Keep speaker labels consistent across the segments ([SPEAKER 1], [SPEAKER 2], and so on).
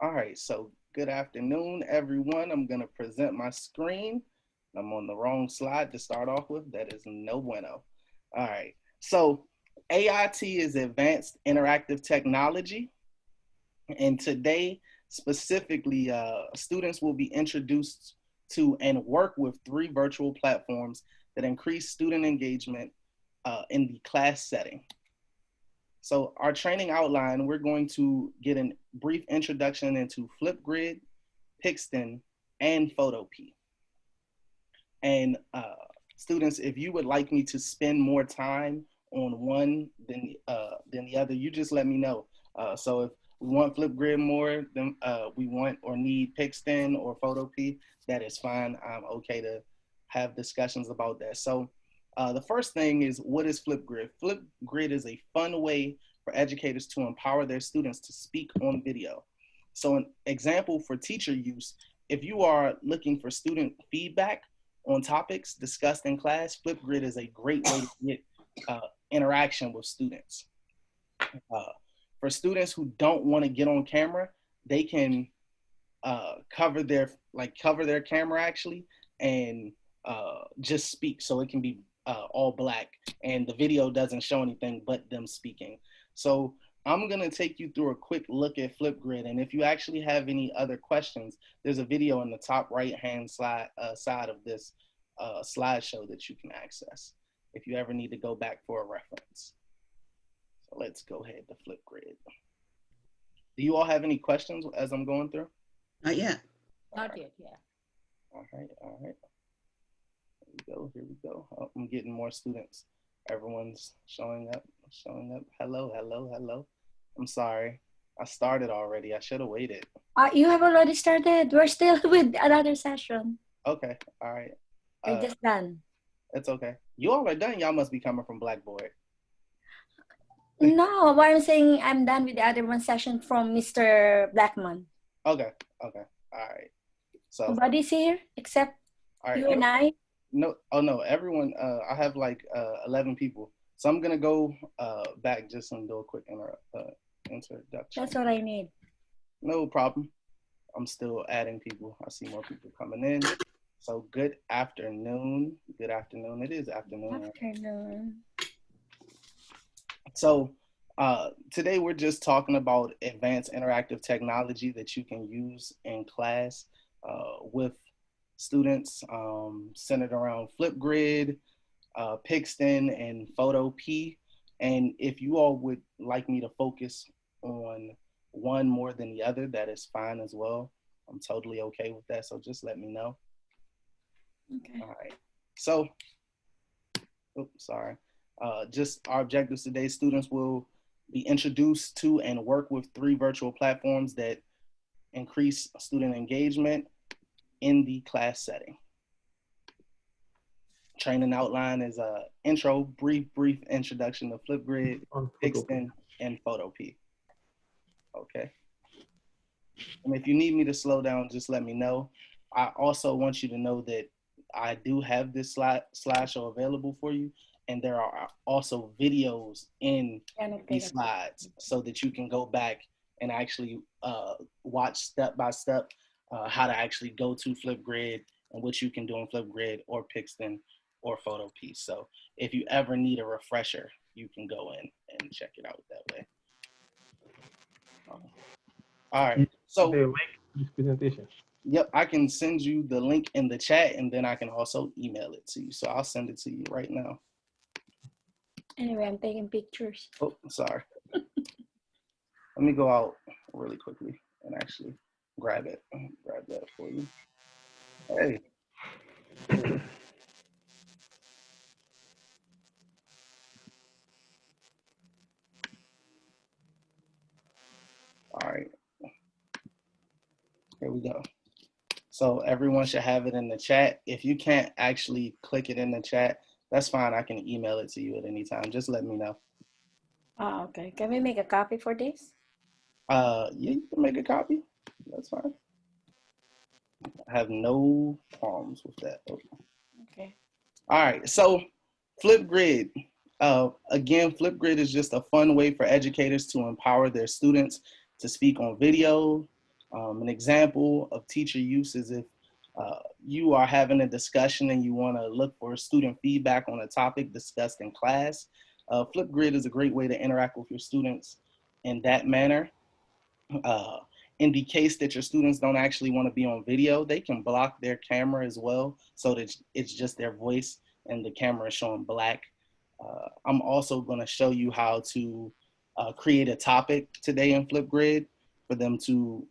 [SPEAKER 1] All right, so good afternoon, everyone. I'm going to present my screen. I'm on the wrong slide to start off with. That is no bueno. All right, so AIT is Advanced Interactive Technology. And today, specifically, students will be introduced to and work with three virtual platforms that increase student engagement in the class setting. So our training outline, we're going to get a brief introduction into Flipgrid, Pixton, and Photopea. And students, if you would like me to spend more time on one than the other, you just let me know. So if we want Flipgrid more than we want or need Pixton or Photopea, that is fine. I'm okay to have discussions about that. So the first thing is, what is Flipgrid? Flipgrid is a fun way for educators to empower their students to speak on video. So an example for teacher use, if you are looking for student feedback on topics discussed in class, Flipgrid is a great way to get interaction with students. For students who don't want to get on camera, they can cover their camera actually and just speak, so it can be all black and the video doesn't show anything but them speaking. So I'm going to take you through a quick look at Flipgrid, and if you actually have any other questions, there's a video in the top right hand side of this slideshow that you can access if you ever need to go back for a reference. So let's go ahead to Flipgrid. Do you all have any questions as I'm going through?
[SPEAKER 2] Not yet.
[SPEAKER 3] Not yet, yeah.
[SPEAKER 1] All right. Here we go. Oh, I'm getting more students. Everyone's showing up. Hello. I'm sorry. I started already. I should have waited.
[SPEAKER 4] You have already started. We're still with another session.
[SPEAKER 1] Okay. All right.
[SPEAKER 4] We're just done.
[SPEAKER 1] It's okay. You all are done. Y'all must be coming from Blackboard.
[SPEAKER 4] No, what I'm saying, I'm done with the other one session from Mr. Blackman.
[SPEAKER 1] Okay. All right. So
[SPEAKER 4] nobody's here except you and I?
[SPEAKER 1] No. Oh, no. Everyone, I have like 11 people. So I'm going to go back just and do a quick introduction.
[SPEAKER 4] That's what I need.
[SPEAKER 1] No problem. I'm still adding people. I see more people coming in. So good afternoon. Good afternoon. It is afternoon.
[SPEAKER 4] Afternoon.
[SPEAKER 1] So today we're just talking about advanced interactive technology that you can use in class with students, centered around Flipgrid, Pixton, and Photopea. And if you all would like me to focus on one more than the other, that is fine as well. I'm totally okay with that. So just let me know.
[SPEAKER 4] Okay.
[SPEAKER 1] All right. So, just our objectives today, students will be introduced to and work with three virtual platforms that increase student engagement in the class setting. Training outline is a intro, brief introduction to Flipgrid, Pixton, and Photopea. Okay. And if you need me to slow down, just let me know. I also want you to know that I do have this slideshow available for you, and there are also videos in these slides so that you can go back and actually watch step by step how to actually go to Flipgrid and what you can do in Flipgrid or Pixton or Photopea. So if you ever need a refresher, you can go in and check it out that way. All right. So
[SPEAKER 5] the link to this presentation.
[SPEAKER 1] Yep, I can send you the link in the chat, and then I can also email it to you. So I'll send it to you right now.
[SPEAKER 4] Anyway, I'm taking pictures.
[SPEAKER 1] Oh, sorry. Let me go out really quickly and actually grab it. Grab that for you. Hey. All right. Here we go. So everyone should have it in the chat. If you can't actually click it in the chat, that's fine. I can email it to you at any time. Just let me know.
[SPEAKER 4] Oh, okay. Can we make a copy for this?
[SPEAKER 1] Yeah, you can make a copy. That's fine. I have no problems with that.
[SPEAKER 4] Okay.
[SPEAKER 1] All right. So Flipgrid. Again, Flipgrid is just a fun way for educators to empower their students to speak on video, An example of teacher use is if you are having a discussion and you want to look for student feedback on a topic discussed in class. Flipgrid is a great way to interact with your students in that manner. Uh, in the case that your students don't actually want to be on video, they can block their camera as well so that it's just their voice and the camera is showing black. I'm also going to show you how to create a topic today in Flipgrid for them to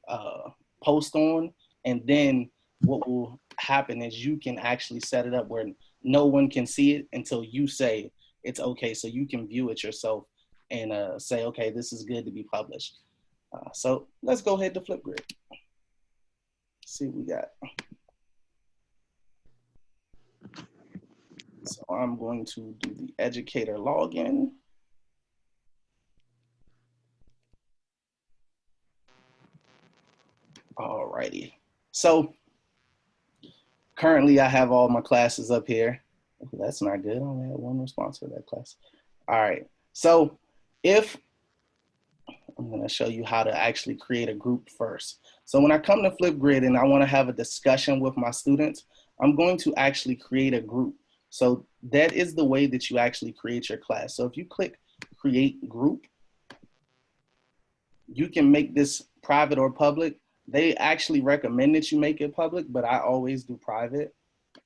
[SPEAKER 1] post on. And then what will happen is you can actually set it up where no one can see it until you say it's okay. So you can view it yourself and say, okay, this is good to be published. So let's go ahead to Flipgrid. See what we got. So I'm going to do the educator login. Alrighty. So currently I have all my classes up here. That's not good. I only had one response for that class. All right. So if I'm going to show you how to actually create a group first. So when I come to Flipgrid and I want to have a discussion with my students, I'm going to actually create a group. So that is the way that you actually create your class. So if you click create group, you can make this private or public. They actually recommend that you make it public, but I always do private.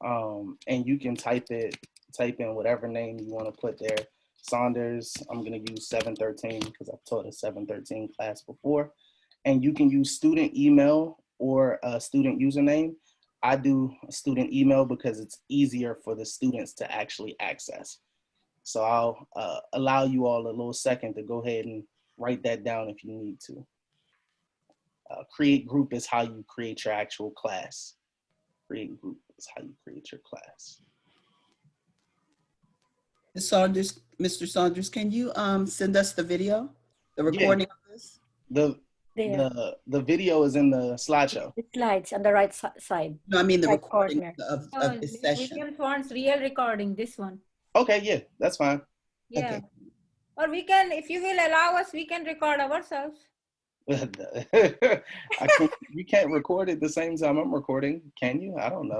[SPEAKER 1] And you can type in whatever name you want to put there. Saunders, I'm going to use 713 because I've taught a 713 class before. And you can use student email or a student username. I do student email because it's easier for the students to actually access. So I'll allow you all a little second to go ahead and write that down if you need to. Create group is how you create your actual class. Create group is how you create your class.
[SPEAKER 2] Mr. Saunders, can you send us the video, the recording of this?
[SPEAKER 1] The video is in the slideshow.
[SPEAKER 4] The slides on the right side.
[SPEAKER 2] No, I mean the
[SPEAKER 4] right
[SPEAKER 2] recording
[SPEAKER 4] corner.
[SPEAKER 2] of this session.
[SPEAKER 3] William wants real recording, this one.
[SPEAKER 1] Okay, yeah, that's fine.
[SPEAKER 3] Yeah.
[SPEAKER 2] Okay.
[SPEAKER 3] Or we can, if you will allow us, we can record ourselves.
[SPEAKER 1] You can't record at the same time I'm recording, can you? I don't know.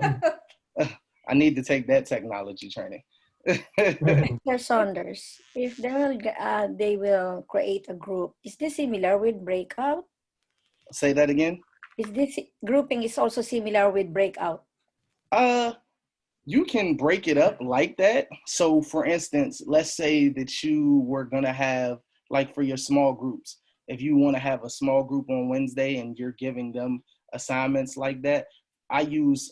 [SPEAKER 1] I need to take that technology training.
[SPEAKER 4] Mr. Saunders, if they will create a group, is this similar with breakout?
[SPEAKER 1] Say that again?
[SPEAKER 4] Is this grouping is also similar with breakout?
[SPEAKER 1] You can break it up like that. So for instance, let's say that you were gonna have, like for your small groups, if you wanna have a small group on Wednesday and you're giving them assignments like that, I use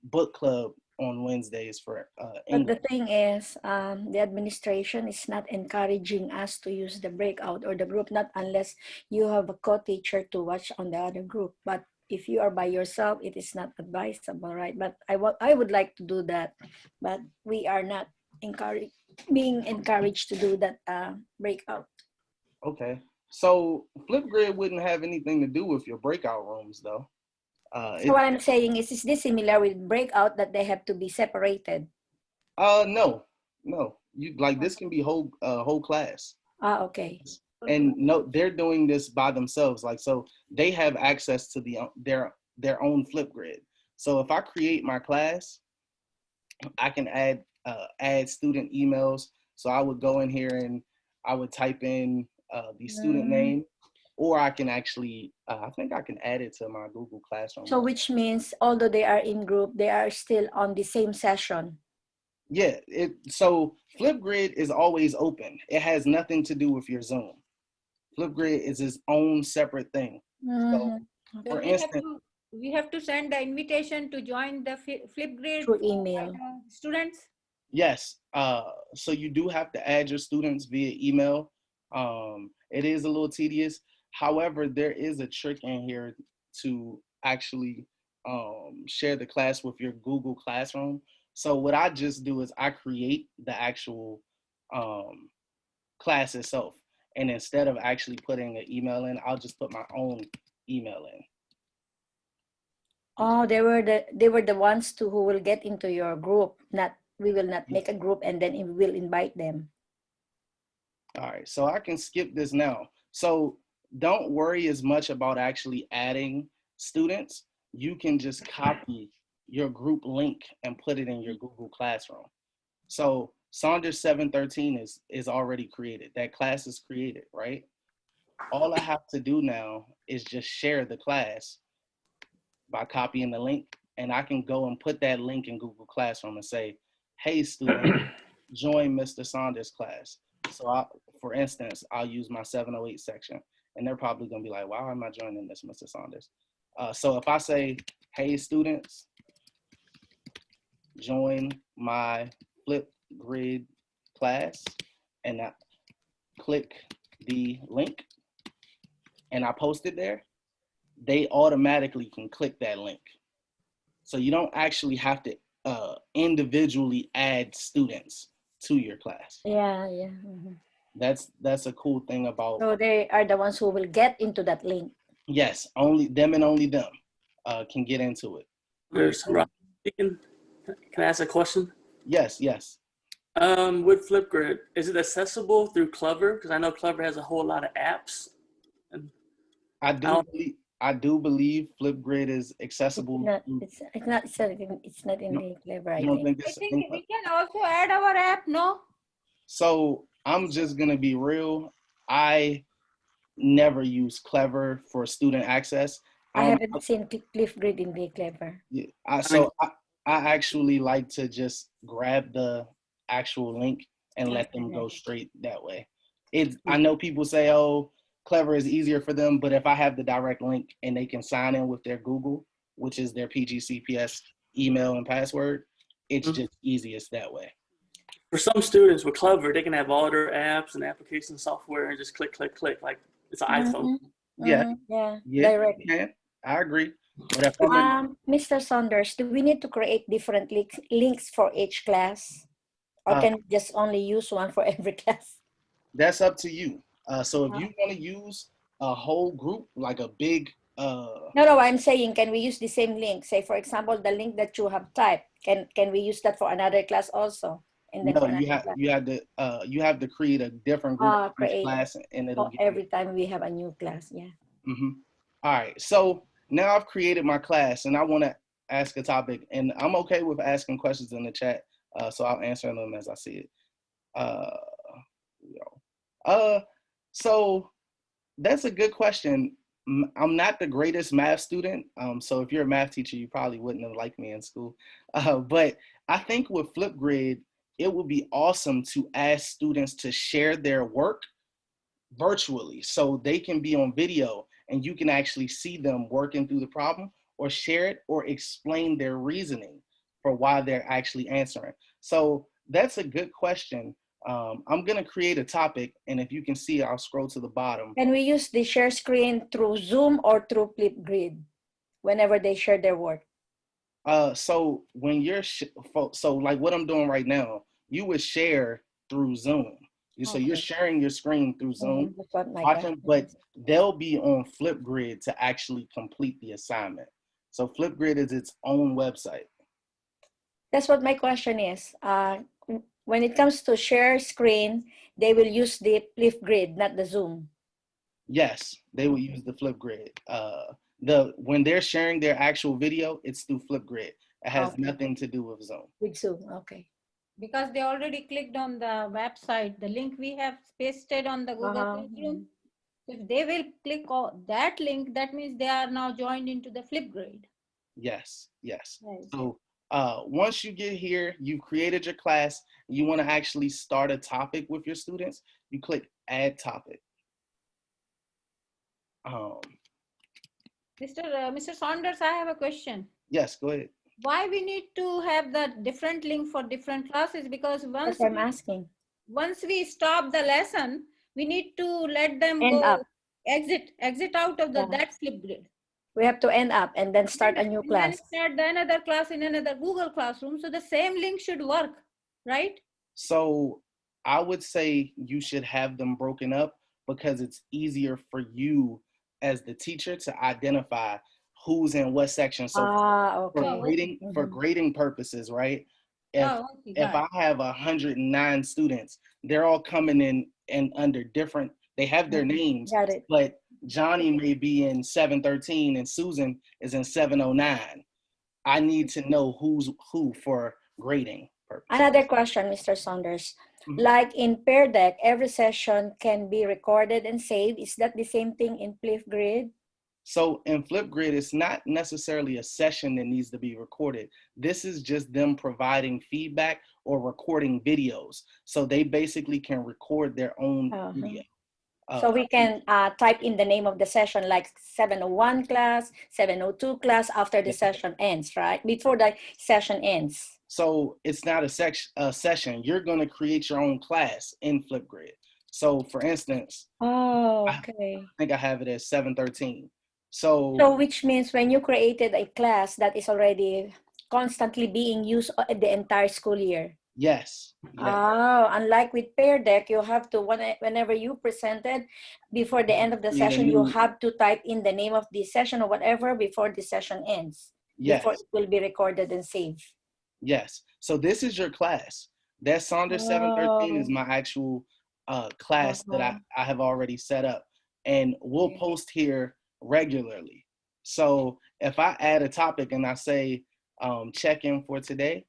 [SPEAKER 1] book club on Wednesdays for
[SPEAKER 4] But the thing is, the administration is not encouraging us to use the breakout or the group, not unless you have a co-teacher to watch on the other group. But if you are by yourself, it is not advisable, right? But I would like to do that, but we are not being encouraged to do that breakout.
[SPEAKER 1] Okay, so Flipgrid wouldn't have anything to do with your breakout rooms, though.
[SPEAKER 4] So what I'm saying is this similar with breakout that they have to be separated?
[SPEAKER 1] No. You like this can be whole class.
[SPEAKER 4] Okay.
[SPEAKER 1] And no, they're doing this by themselves. Like, so they have access to their own Flipgrid. So if I create my class, I can add student emails. So I would go in here and I would type in the student name, or I can actually, I think I can add it to my Google Classroom.
[SPEAKER 4] So which means although they are in group, they are still on the same session.
[SPEAKER 1] Yeah, so Flipgrid is always open. It has nothing to do with your Zoom. Flipgrid is its own separate thing. So, for instance,
[SPEAKER 3] we have to send the invitation to join the Flipgrid
[SPEAKER 4] through email.
[SPEAKER 3] Students?
[SPEAKER 1] Yes. So you do have to add your students via email. It is a little tedious. However, there is a trick in here to actually share the class with your Google Classroom. So what I just do is I create the actual class itself. And instead of actually putting an email in, I'll just put my own email in.
[SPEAKER 4] Oh, they were the ones who will get into your group. We will not make a group and then we will invite them.
[SPEAKER 1] All right, so I can skip this now. So don't worry as much about actually adding students. You can just copy your group link and put it in your Google Classroom. So Saunders 713 is already created. That class is created, right? All I have to do now is just share the class by copying the link, and I can go and put that link in Google Classroom and say, hey, student, join Mr. Saunders class. So for instance, I'll use my 708 section, and they're probably gonna be like, why am I joining this, Mr. Saunders? So if I say, hey, students, join my Flipgrid class, and I click the link, and I post it there, they automatically can click that link. So you don't actually have to individually add students to your class.
[SPEAKER 4] Yeah, yeah. Mhm.
[SPEAKER 1] That's a cool thing about.
[SPEAKER 4] So they are the ones who will get into that link.
[SPEAKER 1] Yes, only them and only them can get into it.
[SPEAKER 5] There's Rob speaking. Can I ask a question?
[SPEAKER 1] Yes, yes.
[SPEAKER 5] With Flipgrid, is it accessible through Clever? Because I know Clever has a whole lot of apps. And
[SPEAKER 1] I do believe Flipgrid is accessible.
[SPEAKER 4] It's not in the Clever, I
[SPEAKER 1] You don't
[SPEAKER 4] think.
[SPEAKER 1] think
[SPEAKER 3] I
[SPEAKER 1] it's
[SPEAKER 3] think we can also add our app, no?
[SPEAKER 1] So I'm just gonna be real. I never use Clever for student access.
[SPEAKER 4] I haven't seen Flipgrid in the Clever.
[SPEAKER 1] I actually like to just grab the actual link and let them go straight that way. I know people say, oh, Clever is easier for them, but if I have the direct link and they can sign in with their Google, which is their PGCPS email and password, it's just easiest that way.
[SPEAKER 5] For some students with Clever, they can have all their apps and application software and just click, click, click, like it's an iPhone.
[SPEAKER 1] Yeah.
[SPEAKER 4] Yeah, direct.
[SPEAKER 1] Yeah, I agree. But if
[SPEAKER 4] Mr. Saunders, do we need to create different links for each class? Or can we just only use one for every class?
[SPEAKER 1] That's up to you. So if you want to use a whole group, like a big
[SPEAKER 4] No, I'm saying, can we use the same link? Say, for example, the link that you have typed. Can we use that for another class also? And then
[SPEAKER 1] no,
[SPEAKER 4] for
[SPEAKER 1] you have to create a different group for each class, and it'll get
[SPEAKER 4] every time we have a new class. Yeah.
[SPEAKER 1] All right. So now I've created my class, and I want to ask a topic, and I'm okay with asking questions in the chat. So I'll answer them as I see it. So that's a good question. I'm not the greatest math student. So if you're a math teacher, you probably wouldn't have liked me in school. But I think with Flipgrid, it would be awesome to ask students to share their work virtually so they can be on video and you can actually see them working through the problem, or share it or explain their reasoning for why they're actually answering. So that's a good question. I'm gonna create a topic, and if you can see, I'll scroll to the bottom.
[SPEAKER 4] Can we use the share screen through Zoom or through Flipgrid whenever they share their work?
[SPEAKER 1] So when you're, so like what I'm doing right now, you would share through Zoom. So you're sharing your screen through Zoom, but they'll be on Flipgrid to actually complete the assignment. So Flipgrid is its own website.
[SPEAKER 4] That's what my question is. When it comes to share screen, they will use the Flipgrid, not the Zoom.
[SPEAKER 1] Yes, they will use the Flipgrid. When they're sharing their actual video, it's through Flipgrid. It has nothing to do with Zoom.
[SPEAKER 4] With Zoom, okay.
[SPEAKER 3] Because they already clicked on the website, the link we have pasted on the Google Classroom. If they will click on that link, that means they are now joined into the Flipgrid.
[SPEAKER 1] Yes, yes.
[SPEAKER 3] Right.
[SPEAKER 1] So once you get here, you've created your class, you want to actually start a topic with your students, you click add topic.
[SPEAKER 3] Mr. Saunders, I have a question.
[SPEAKER 1] Yes, go ahead.
[SPEAKER 3] Why we need to have the different link for different classes? Because once we stop the lesson, we need to let them exit out of that Flipgrid.
[SPEAKER 4] We have to end up and then start a new class.
[SPEAKER 3] Then start another class in another Google Classroom. So the same link should work, right?
[SPEAKER 1] So I would say you should have them broken up because it's easier for you as the teacher to identify who's in what section. So for grading purposes, right? If I have 109 students, they're all coming in and under different, they have their names, but Johnny may be in 713 and Susan is in 709. I need to know who's who for grading purposes.
[SPEAKER 4] Another question, Mr. Saunders. Like in Pear Deck, every session can be recorded and saved. Is that the same thing in Flipgrid?
[SPEAKER 1] So in Flipgrid, it's not necessarily a session that needs to be recorded. This is just them providing feedback or recording videos. So they basically can record their own video.
[SPEAKER 4] So we can type in the name of the session, like 701 class, 702 class after the session ends, right? Before the session ends.
[SPEAKER 1] So it's not a session. You're going to create your own class in Flipgrid. So for instance, I think I have it as 713. So
[SPEAKER 4] which means when you created a class that is already constantly being used the entire school year.
[SPEAKER 1] Yes.
[SPEAKER 4] Oh, unlike with Pear Deck, you have to, whenever you presented, before the end of the session, you have to type in the name of the session or whatever before the session ends.
[SPEAKER 1] Yes.
[SPEAKER 4] Before it will be recorded and saved.
[SPEAKER 1] Yes. So this is your class. That Saunders 713 is my actual class that I have already set up. And we'll post here regularly. So if I add a topic and I say check in for today.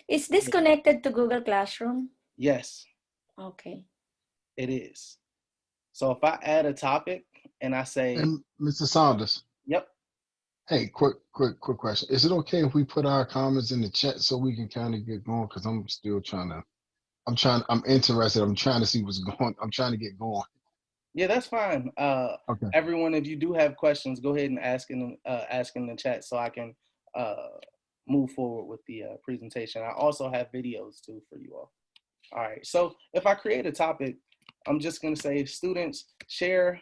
[SPEAKER 4] Is this connected to Google Classroom?
[SPEAKER 1] Yes.
[SPEAKER 4] Okay.
[SPEAKER 1] It is. So if I add a topic and I say,
[SPEAKER 6] and Mr. Saunders.
[SPEAKER 1] Yep.
[SPEAKER 6] Hey, quick question. Is it okay if we put our comments in the chat so we can kind of get going? Because I'm still I'm interested. I'm trying to see what's going. I'm trying to get going.
[SPEAKER 1] Yeah, that's fine.
[SPEAKER 6] Okay.
[SPEAKER 1] Everyone, if you do have questions, go ahead and ask in the chat so I can move forward with the presentation. I also have videos too for you all. All right, so if I create a topic, I'm just gonna say, students, share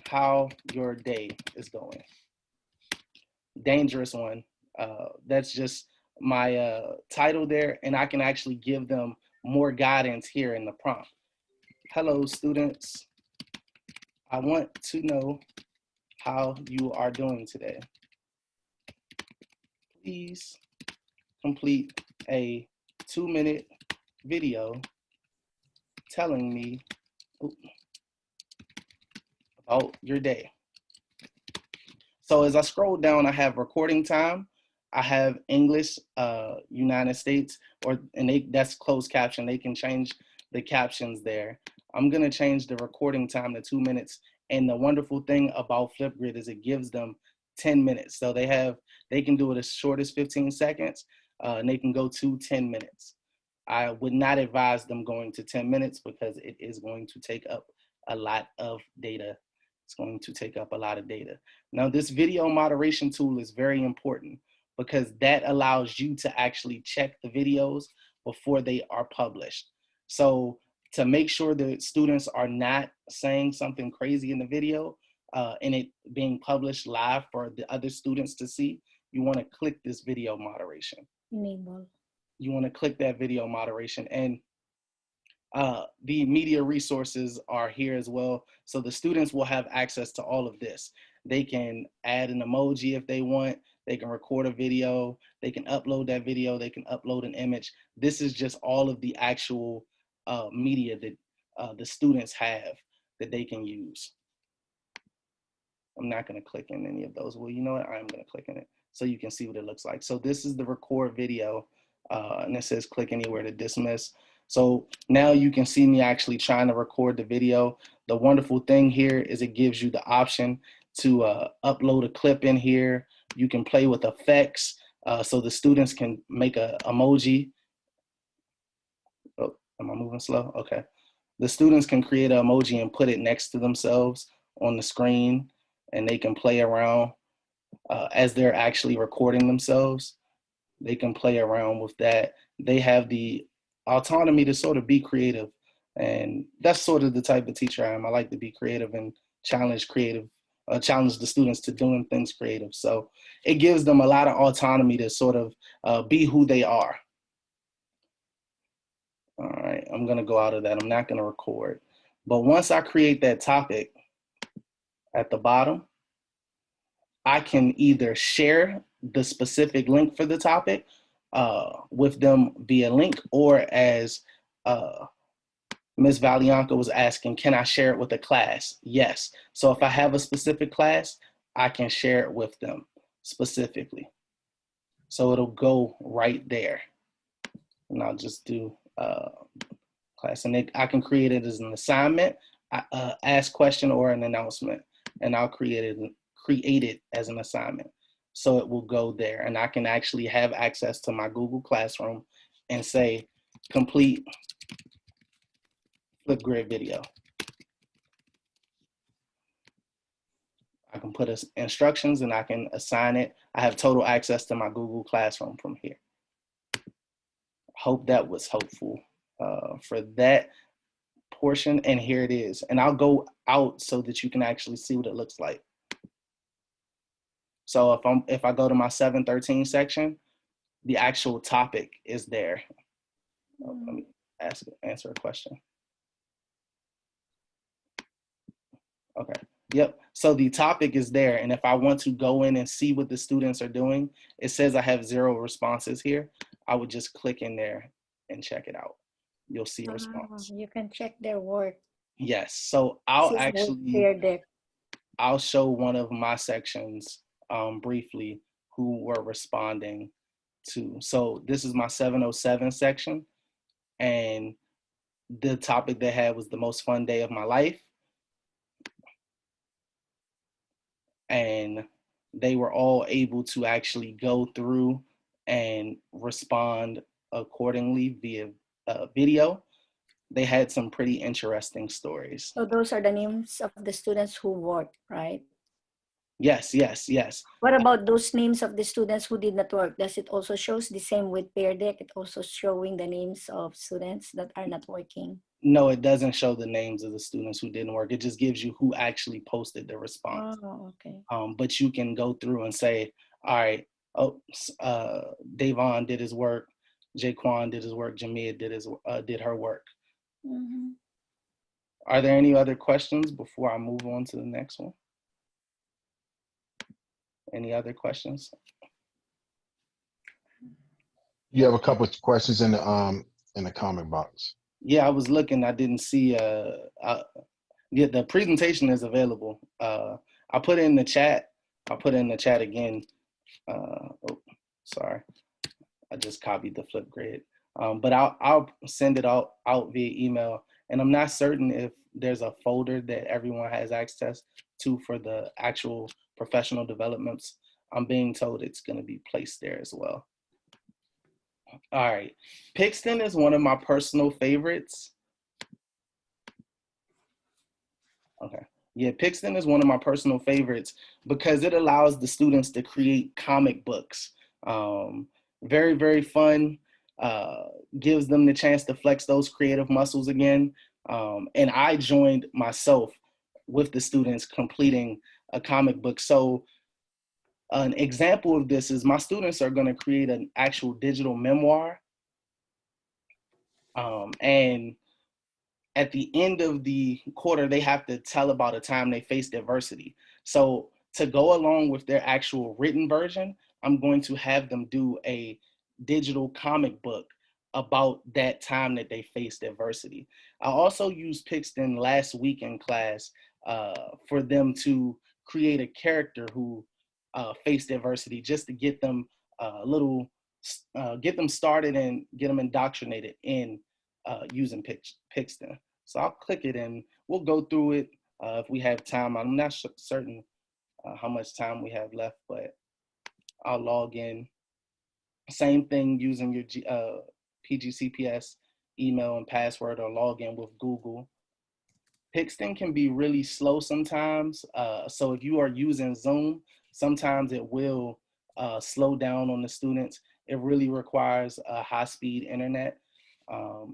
[SPEAKER 1] how your day is going. Dangerous one. That's just my title there, and I can actually give them more guidance here in the prompt. Hello, students. I want to know how you are doing today. Please complete a 2-minute video telling me about your day. So as I scroll down, I have recording time. I have English, United States, that's closed caption. They can change the captions there. I'm gonna change the recording time to 2 minutes. And the wonderful thing about Flipgrid is it gives them 10 minutes. So they can do it as short as 15 seconds, and they can go to 10 minutes. I would not advise them going to 10 minutes because it is going to take up a lot of data. It's going to take up a lot of data. Now, this video moderation tool is very important because that allows you to actually check the videos before they are published. So to make sure that students are not saying something crazy in the video and it being published live for the other students to see, you want to click this video moderation.
[SPEAKER 4] Enable.
[SPEAKER 1] You want to click that video moderation, and the media resources are here as well. So the students will have access to all of this. They can add an emoji if they want. They can record a video. They can upload that video. They can upload an image. This is just all of the actual media that the students have that they can use. I'm not going to click in any of those. Well, you know what? I'm going to click in it so you can see what it looks like. So this is the record video, and it says click anywhere to dismiss. So now you can see me actually trying to record the video. The wonderful thing here is it gives you the option to upload a clip in here. You can play with effects, so the students can make a emoji. Oh, am I moving slow? Okay. The students can create an emoji and put it next to themselves on the screen, and they can play around as they're actually recording themselves. They can play around with that. They have the autonomy to sort of be creative, and that's sort of the type of teacher I am. I like to be creative and challenge the students to doing things creative. So it gives them a lot of autonomy to sort of be who they are. All right, I'm gonna go out of that. I'm not gonna record. But once I create that topic at the bottom, I can either share the specific link for the topic with them via link, or as Ms. Valianca was asking, can I share it with a class? Yes. So if I have a specific class, I can share it with them specifically. So it'll go right there. And I'll just do class. And I can create it as an assignment, ask question, or an announcement. And I'll create it as an assignment. So it will go there. And I can actually have access to my Google Classroom and say, complete Flipgrid video. I can put instructions and I can assign it. I have total access to my Google Classroom from here. Hope that was helpful for that portion. And here it is. And I'll go out so that you can actually see what it looks like. So if I go to my 713 section, the actual topic is there. Let me answer a question. Okay. Yep. So the topic is there. And if I want to go in and see what the students are doing, it says I have 0 responses here. I would just click in there and check it out. You'll see a response.
[SPEAKER 4] You can check their work.
[SPEAKER 1] Yes. So I'll show one of my sections briefly who were responding to. So this is my 707 section. And the topic they had was the most fun day of my life. And they were all able to actually go through and respond accordingly via video. They had some pretty interesting stories.
[SPEAKER 4] So those are the names of the students who worked, right?
[SPEAKER 1] Yes, yes, yes.
[SPEAKER 4] What about those names of the students who did not work? Does it also shows the same with Pear Deck? It also showing the names of students that are not working?
[SPEAKER 1] No, it doesn't show the names of the students who didn't work. It just gives you who actually posted the response.
[SPEAKER 4] Oh, okay.
[SPEAKER 1] But you can go through and say, all right, Davon did his work, Jaquan did his work, Jamia did her work.
[SPEAKER 4] Mm-hmm.
[SPEAKER 1] Are there any other questions before I move on to the next one? Any other questions?
[SPEAKER 6] You have a couple of questions in the comment box.
[SPEAKER 1] Yeah, I was looking. I didn't see. Yeah, the presentation is available. I put it in the chat. I'll put it in the chat again. Oh, sorry. I just copied the Flipgrid. But I'll send it out via email. And I'm not certain if there's a folder that everyone has access to for the actual professional developments. I'm being told it's going to be placed there as well. All right. Pixton is one of my personal favorites. Okay. Yeah, Pixton is one of my personal favorites because it allows the students to create comic books. Very, very fun. Gives them the chance to flex those creative muscles again. And I joined myself with the students completing a comic book. So an example of this is my students are going to create an actual digital memoir. And at the end of the quarter, they have to tell about a time they faced adversity. So to go along with their actual written version, I'm going to have them do a digital comic book about that time that they faced adversity. I also used Pixton last week in class for them to create a character who faced adversity, just to get them get them started and get them indoctrinated in using Pixton. So I'll click it and we'll go through it if we have time. I'm not certain how much time we have left, but I'll log in. Same thing using your PGCPS email and password, or log in with Google. Pixton can be really slow sometimes. So if you are using Zoom, sometimes it will slow down on the students. It really requires a high-speed internet,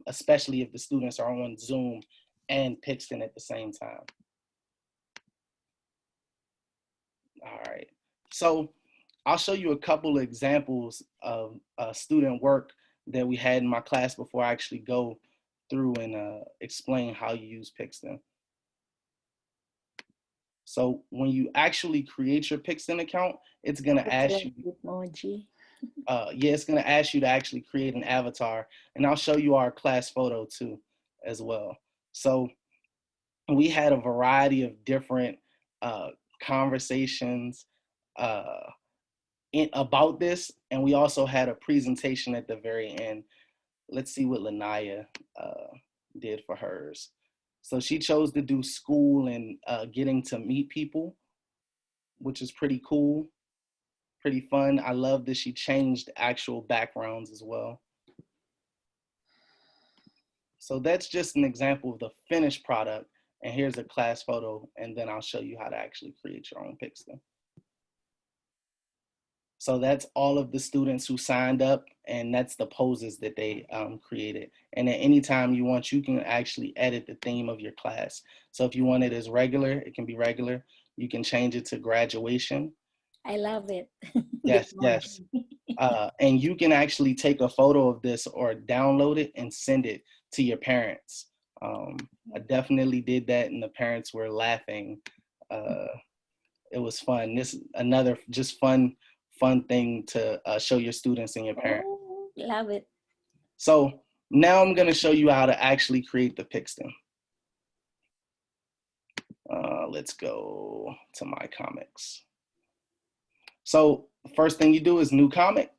[SPEAKER 1] especially if the students are on Zoom and Pixton at the same time. All right, so I'll show you a couple of examples of student work that we had in my class before I actually go through and explain how you use Pixton. So when you actually create your Pixton account, it's gonna ask you, yeah, it's gonna ask you to actually create an avatar. And I'll show you our class photo too, as well. So we had a variety of different conversations about this, and we also had a presentation at the very end. Let's see what Lanaya did for hers. So she chose to do school and getting to meet people, which is pretty cool, pretty fun. I love that she changed actual backgrounds as well. So that's just an example of the finished product. And here's a class photo, and then I'll show you how to actually create your own Pixton. So that's all of the students who signed up, and that's the poses that they created. And at any time you want, you can actually edit the theme of your class. So if you want it as regular, it can be regular. You can change it to graduation.
[SPEAKER 4] I love it.
[SPEAKER 1] Yes, yes. And you can actually take a photo of this or download it and send it to your parents. I definitely did that, and the parents were laughing. It was fun. This is another just fun thing to show your students and your parents.
[SPEAKER 4] Oh, love it.
[SPEAKER 1] So now I'm going to show you how to actually create the Pixton. Let's go to my comics. So first thing you do is new comic.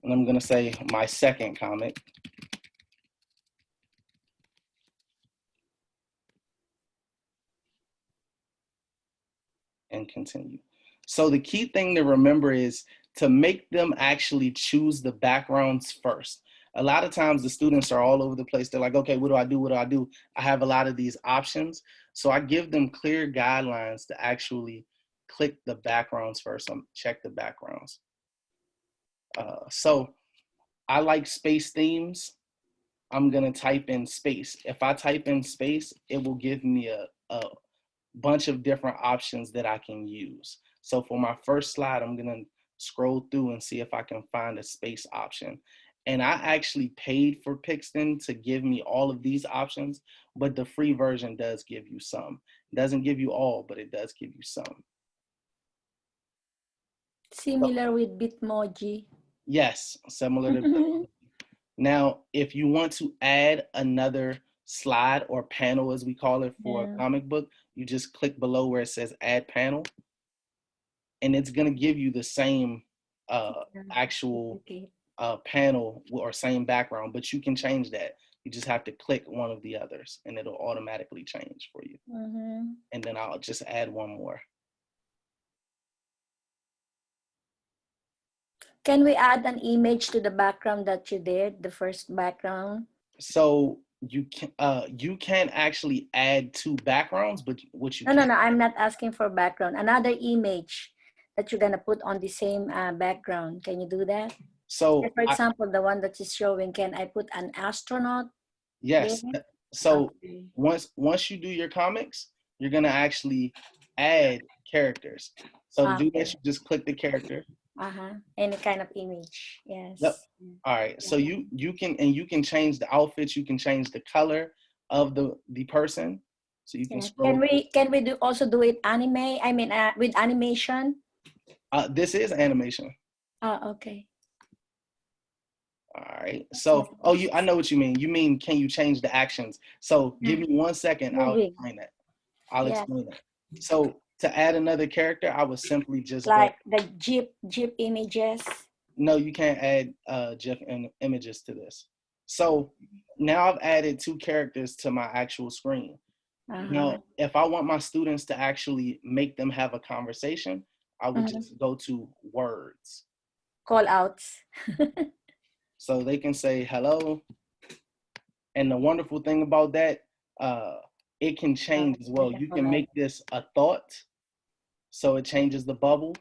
[SPEAKER 1] And I'm going to say my second comic. And continue. So the key thing to remember is to make them actually choose the backgrounds first. A lot of times the students are all over the place. They're like, okay, what do I do? What do I do? I have a lot of these options. So I give them clear guidelines to actually click the backgrounds first, check the backgrounds. So I like space themes. I'm gonna type in space. If I type in space, it will give me a bunch of different options that I can use. So for my first slide, I'm gonna scroll through and see if I can find a space option. And I actually paid for Pixton to give me all of these options, but the free version does give you some. It doesn't give you all, but it does give you some.
[SPEAKER 4] Similar with Bitmoji.
[SPEAKER 1] Yes, similar to Bitmoji. Now, if you want to add another slide or panel, as we call it for a comic book, you just click below where it says add panel, and it's gonna give you the same actual panel or same background, but you can change that. You just have to click one of the others and it'll automatically change for you. And then I'll just add one more.
[SPEAKER 4] Can we add an image to the background that you did, the first background?
[SPEAKER 1] So you can actually add two backgrounds, but what you
[SPEAKER 4] No, I'm not asking for background. Another image that you're gonna put on the same background. Can you do that?
[SPEAKER 1] So
[SPEAKER 4] for example, the one that is showing, can I put an astronaut?
[SPEAKER 1] Yes. There? So okay. once you do your comics, you're gonna actually add characters. So to do that, you just click the character.
[SPEAKER 4] Any kind of image. Yes.
[SPEAKER 1] Yep. All right. Yeah. So you can change the outfits. You can change the color of the person. So you can scroll.
[SPEAKER 4] Can we also do it anime? I mean, with animation.
[SPEAKER 1] This is animation.
[SPEAKER 4] Oh, okay.
[SPEAKER 1] All right. So, I know what you mean. You mean, can you change the actions? So give me 1 second. I'll explain that. Explain that. So to add another character, I would simply just
[SPEAKER 4] like the GIF images.
[SPEAKER 1] No, you can't add GIF images to this. So now I've added two characters to my actual screen. Now, if I want my students to actually make them have a conversation, I would just go to words.
[SPEAKER 4] Call outs.
[SPEAKER 1] So they can say hello. And the wonderful thing about that, it can change as well. You can make this a thought, so it changes the bubble.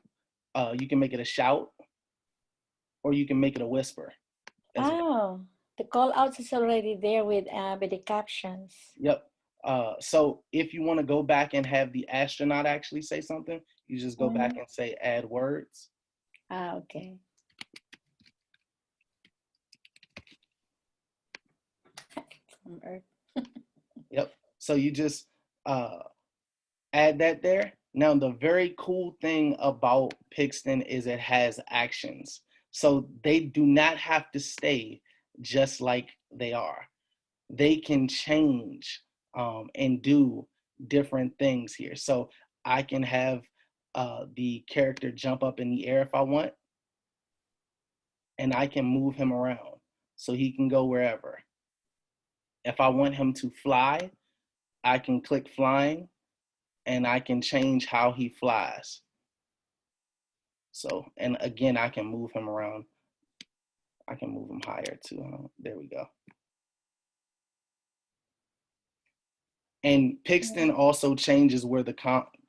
[SPEAKER 1] You can make it a shout, or you can make it a whisper.
[SPEAKER 4] Oh, the call outs is already there with the captions.
[SPEAKER 1] Yep. So if you want to go back and have the astronaut actually say something, you just go back and say add words.
[SPEAKER 4] Okay.
[SPEAKER 1] Yep. So you just add that there. Now, the very cool thing about Pixton is it has actions. So they do not have to stay just like they are. they can change and do different things here. So I can have the character jump up in the air if I want, and I can move him around so he can go wherever. If I want him to fly, I can click flying and I can change how he flies. So, and again, I can move him around. I can move him higher too. There we go. And Pixton also changes where the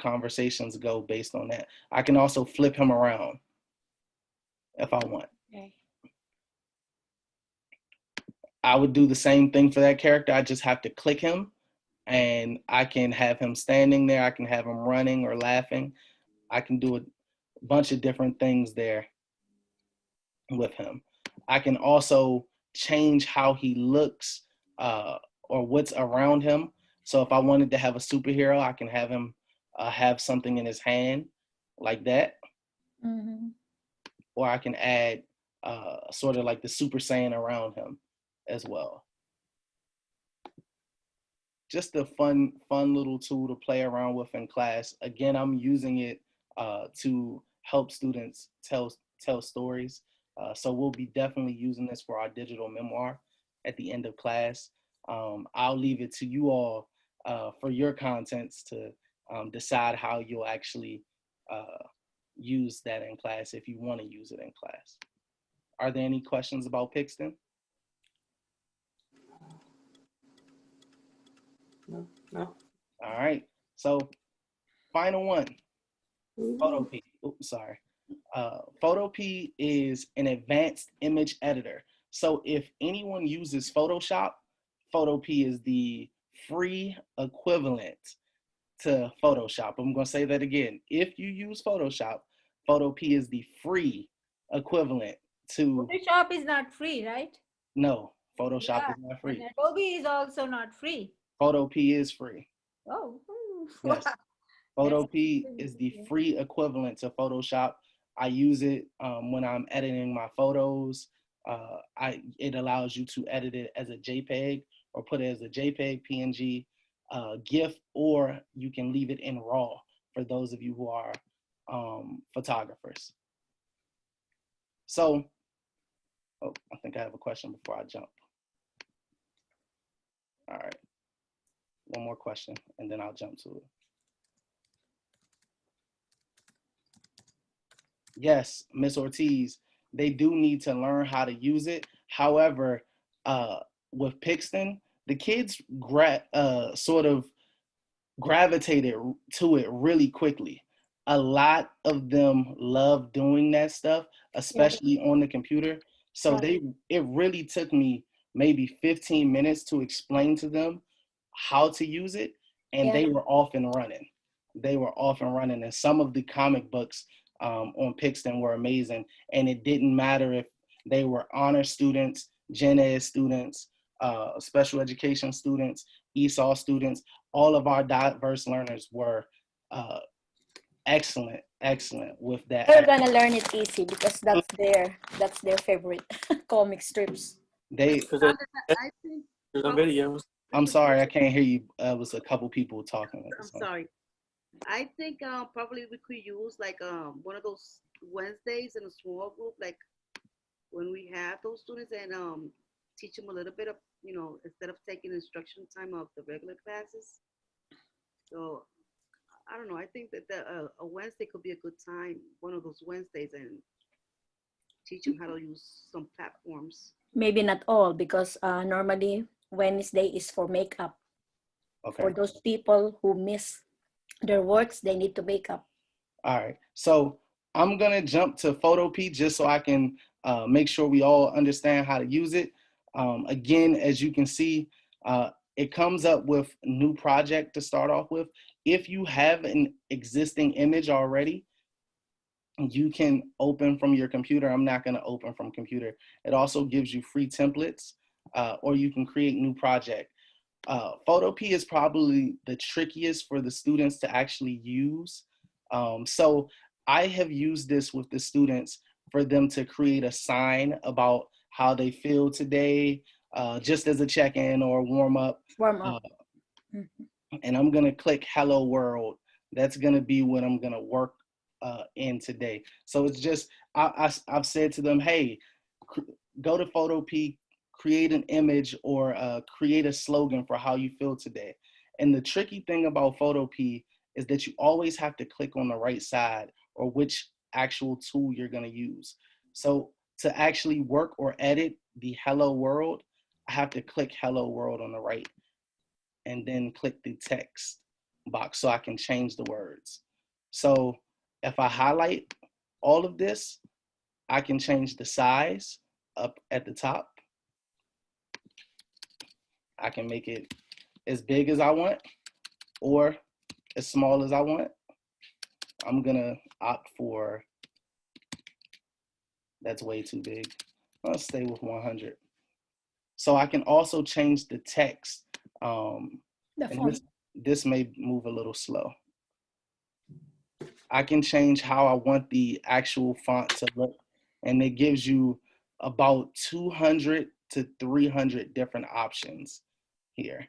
[SPEAKER 1] conversations go based on that. I can also flip him around if I want.
[SPEAKER 4] Okay.
[SPEAKER 1] I would do the same thing for that character. I just have to click him and I can have him standing there. I can have him running or laughing. I can do a bunch of different things there with him. I can also change how he looks or what's around him. So if I wanted to have a superhero, I can have him have something in his hand like that.
[SPEAKER 4] Mm-hmm.
[SPEAKER 1] Or I can add sort of like the Super Saiyan around him as well. Just a fun little tool to play around with in class. Again, I'm using it to help students tell stories. So we'll be definitely using this for our digital memoir at the end of class. I'll leave it to you all for your contents to decide how you'll actually use that in class if you want to use it in class. Are there any questions about Pixton?
[SPEAKER 5] No.
[SPEAKER 1] All right. So final one, Photopea. Oops, sorry. Photopea is an advanced image editor. So if anyone uses Photoshop, Photopea is the free equivalent to Photoshop. I'm going to say that again. If you use Photoshop, Photopea is the free equivalent to...
[SPEAKER 3] Photoshop is not free, right?
[SPEAKER 1] No, Photoshop is not free.
[SPEAKER 3] And Adobe is also not free.
[SPEAKER 1] Photopea is free.
[SPEAKER 3] Oh.
[SPEAKER 1] Yes. Photopea is the free equivalent to Photoshop. I use it when I'm editing my photos. It allows you to edit it as a JPEG or put it as a JPEG, PNG, GIF, or you can leave it in RAW for those of you who are photographers. So, I think I have a question before I jump. All right. One more question, and then I'll jump to it. Yes, Ms. Ortiz, they do need to learn how to use it. However, with Pixton, the kids sort of gravitated to it really quickly. A lot of them love doing that stuff, especially on the computer. So it really took me maybe 15 minutes to explain to them how to use it, and they were off and running. They were off and running, and some of the comic books on Pixton were amazing, and it didn't matter if they were honor students, gen ed students, special education students, ESOL students. All of our diverse learners were excellent with that.
[SPEAKER 4] They're gonna learn it easy because that's their favorite comic strips.
[SPEAKER 5] There's a video.
[SPEAKER 1] I'm sorry, I can't hear you. It was a couple people talking.
[SPEAKER 7] I'm sorry. I think probably we could use like one of those Wednesdays in a small group, like when we have those students, and teach them a little bit of, instead of taking instruction time of the regular classes. So I don't know. I think that a Wednesday could be a good time, one of those Wednesdays, and teach them how to use some platforms.
[SPEAKER 4] Maybe not all, because normally Wednesday is for makeup.
[SPEAKER 1] Okay.
[SPEAKER 4] For those people who miss their works, they need to make up.
[SPEAKER 1] All right. So I'm going to jump to Photopea just so I can make sure we all understand how to use it. Again, as you can see, it comes up with new project to start off with. If you have an existing image already, you can open from your computer. I'm not going to open from computer. It also gives you free templates, or you can create new project. Photopea is probably the trickiest for the students to actually use. So I have used this with the students for them to create a sign about how they feel today, just as a check-in or warm up.
[SPEAKER 4] Warm up.
[SPEAKER 1] And I'm gonna click Hello World. That's gonna be what I'm gonna work in today. So it's just, I've said to them, hey, go to Photopea, create an image or create a slogan for how you feel today. And the tricky thing about Photopea is that you always have to click on the right side or which actual tool you're gonna use. So to actually work or edit the Hello World, I have to click Hello World on the right and then click the text box so I can change the words. So if I highlight all of this, I can change the size up at the top. I can make it as big as I want or as small as I want. I'm gonna opt for, that's way too big. I'll stay with 100. So I can also change the text. This may move a little slow. I can change how I want the actual font to look, and it gives you about 200 to 300 different options here.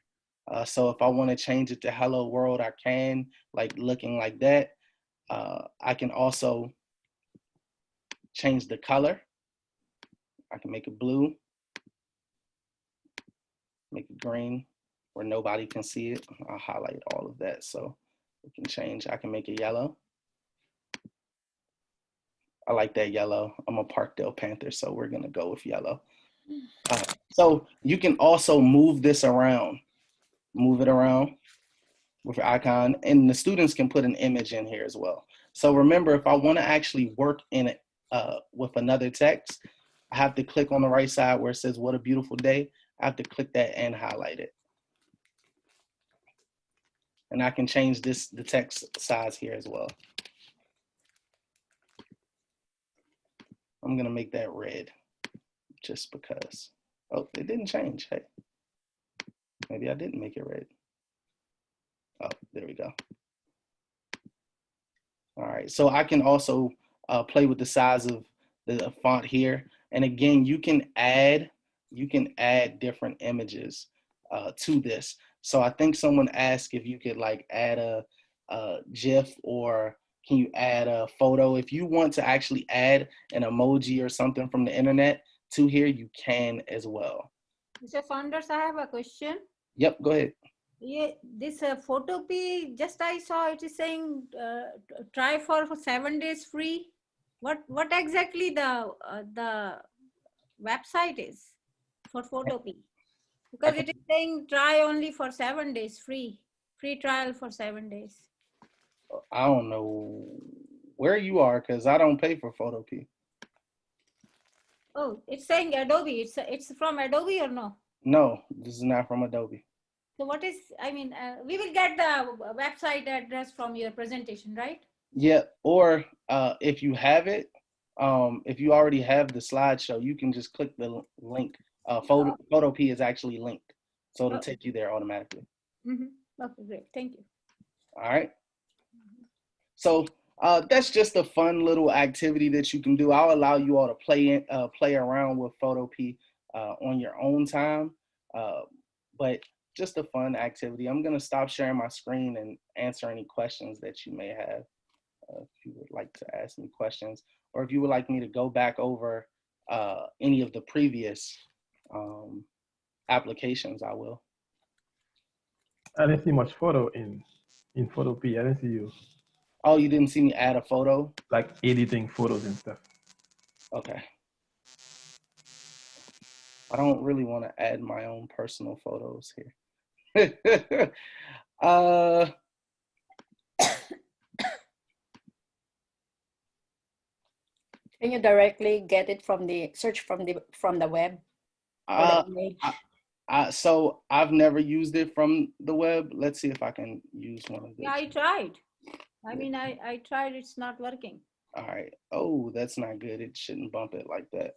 [SPEAKER 1] So if I want to change it to Hello World, I can, like looking like that. I can also change the color. I can make it blue, make it green where nobody can see it. I'll highlight all of that so we can change. I can make it yellow. I like that yellow. I'm a Parkdale Panther, so we're gonna go with yellow. So you can also move this around, move it around with your icon, and the students can put an image in here as well. So remember, if I wanna actually work in it with another text, I have to click on the right side where it says, what a beautiful day. I have to click that and highlight it. And I can change the text size here as well. I'm gonna make that red just because. Oh, it didn't change, hey. Maybe I didn't make it red. Oh, there we go. All right, so I can also play with the size of the font here. And again, you can add different images to this. So I think someone asked if you could like add a GIF or can you add a photo? If you want to actually add an emoji or something from the internet to here, you can as well.
[SPEAKER 3] Mr. Saunders, I have a question.
[SPEAKER 1] Yep, go ahead.
[SPEAKER 3] Yeah, this Photopea, just I saw it is saying try for 7 days free. What exactly the website is for Photopea? Because it is saying try only for 7 days free trial for 7 days.
[SPEAKER 1] I don't know where you are because I don't pay for Photopea.
[SPEAKER 3] Oh, it's saying Adobe. It's from Adobe or no?
[SPEAKER 1] No, this is not from Adobe.
[SPEAKER 3] So what is, I mean, we will get the website address from your presentation, right?
[SPEAKER 1] Yeah, or if you have it, if you already have the slideshow, you can just click the link. Photopea is actually linked, so it'll take you there automatically.
[SPEAKER 3] Okay, great, thank you.
[SPEAKER 1] All right. So that's just a fun little activity that you can do. I'll allow you all to play around with Photopea on your own time, but just a fun activity. I'm gonna stop sharing my screen and answer any questions that you may have. If you would like to ask me questions, or if you would like me to go back over any of the previous applications, I will.
[SPEAKER 8] I didn't see much photo in Photopea. I didn't see you.
[SPEAKER 1] Oh, you didn't see me add a photo?
[SPEAKER 8] Like editing photos and stuff.
[SPEAKER 1] Okay. I don't really want to add my own personal photos here.
[SPEAKER 4] Can you directly get it from the search from the web?
[SPEAKER 1] So I've never used it from the web. Let's see if I can use one of these.
[SPEAKER 3] Yeah, I tried. I mean, I tried, it's not working.
[SPEAKER 1] All right. Oh, that's not good. It shouldn't bump it like that.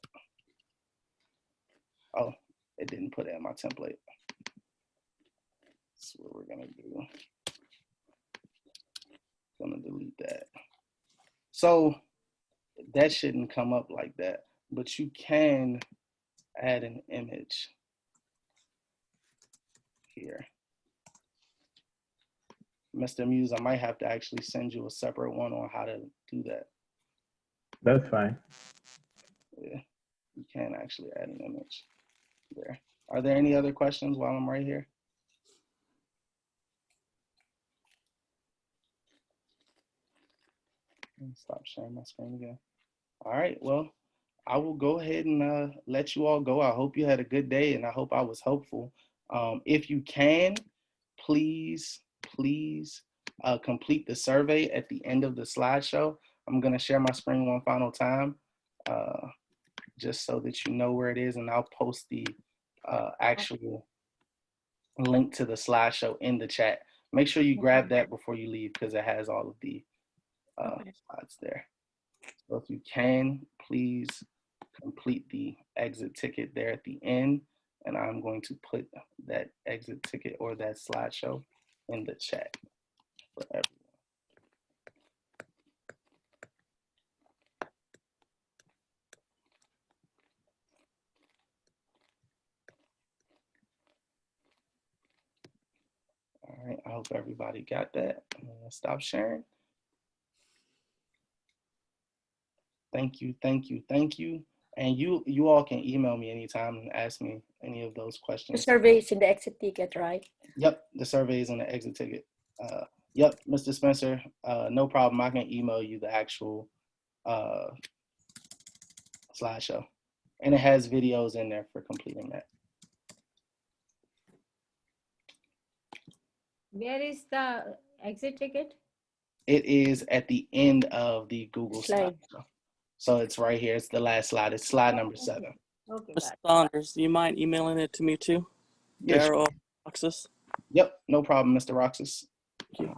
[SPEAKER 1] Oh, it didn't put it in my template. That's what we're gonna do. Gonna delete that. So that shouldn't come up like that, but you can add an image. here. Mr. Muse, I might have to actually send you a separate one on how to do that.
[SPEAKER 8] That's fine.
[SPEAKER 1] Yeah, you can actually add an image there. Are there any other questions while I'm right here? Stop sharing my screen again. All right, well, I will go ahead and let you all go. I hope you had a good day, and I hope I was helpful. If you can, please complete the survey at the end of the slideshow. I'm going to share my screen one final time, just so that you know where it is, and I'll post the actual link to the slideshow in the chat. Make sure you grab that before you leave, because it has all of the slides there. So if you can, please complete the exit ticket there at the end, and I'm going to put that exit ticket or that slideshow in the chat for everyone. All right, I hope everybody got that. I'm gonna stop sharing. Thank you, thank you, thank you. And you all can email me anytime and ask me any of those questions.
[SPEAKER 4] The survey is in the exit ticket, right?
[SPEAKER 1] Yep, the survey is in the exit ticket. Yep, Mr. Spencer, no problem. I can email you the actual slideshow. And it has videos in there for completing that.
[SPEAKER 3] Where is the exit ticket?
[SPEAKER 1] It is at the end of the Google
[SPEAKER 4] Slide.
[SPEAKER 1] slideshow. So it's right here. It's the last slide. It's slide number 7.
[SPEAKER 3] Okay,
[SPEAKER 5] Mr. Saunders, do you mind emailing it to me too?
[SPEAKER 1] Yes.
[SPEAKER 5] Darryl Roxas.
[SPEAKER 1] Yep, no problem, Mr. Roxas.
[SPEAKER 5] Thank you.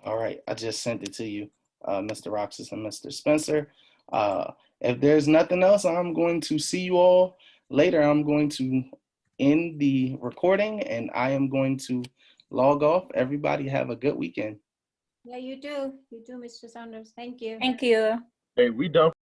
[SPEAKER 1] All right, I just sent it to you, Mr. Roxas and Mr. Spencer. If there's nothing else, I'm going to see you all later. I'm going to end the recording and I am going to log off. Everybody have a good weekend.
[SPEAKER 3] Yeah, you too. You too, Mr. Saunders. Thank you.
[SPEAKER 4] Thank you.
[SPEAKER 9] Hey, we done.